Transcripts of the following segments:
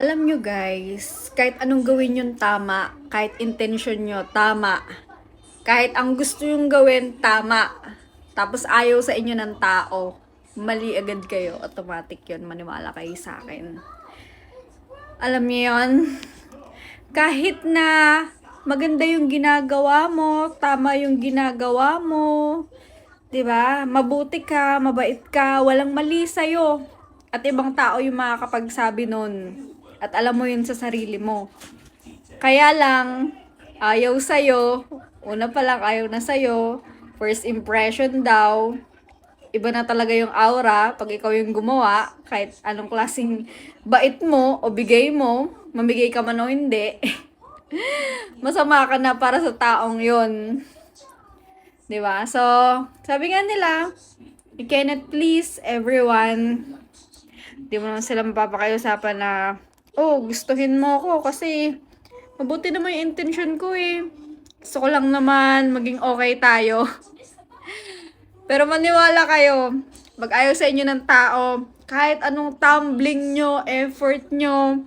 Alam nyo guys, kahit anong gawin yung tama, kahit intention nyo, tama. Kahit ang gusto yung gawin, tama. Tapos ayaw sa inyo ng tao, mali agad kayo. Automatic yun, maniwala kayo sa akin. Alam niyo yun? Kahit na maganda yung ginagawa mo, tama yung ginagawa mo, 'di ba? Mabuti ka, mabait ka, walang mali sa'yo. At ibang tao yung makakapagsabi nun. At alam mo yun sa sarili mo. Kaya lang, ayaw sa'yo. Una pa lang, ayaw na sa'yo. First impression daw. Iba na talaga yung aura pag ikaw yung gumawa. Kahit anong klaseng bait mo o bigay mo, mamigay ka man o hindi. Masama ka na para sa taong yun. 'Di ba? So, sabi nga nila, you cannot please everyone. Di mo naman sila mapapakayusapan na, oh, gustuhin mo ako kasi mabuti naman yung intention ko eh. Gusto ko lang naman maging okay tayo. Pero maniwala kayo, pag ayaw sa inyo ng tao, kahit anong tumbling nyo, effort nyo,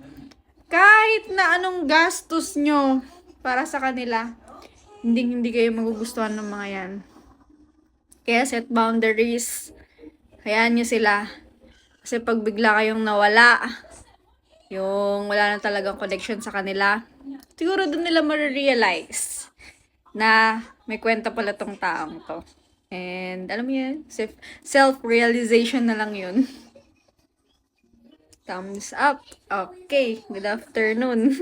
kahit na anong gastos nyo para sa kanila, hindi kayo magugustuhan ng mga yan. Kaya set boundaries. Hayaan nyo sila. Kasi pag bigla kayong nawala, yung wala na talagang connection sa kanila, siguro doon nila ma-realize na may kwenta pala tong taong to. And alam mo yan, self-realization na lang yun. Thumbs up. Okay, good afternoon.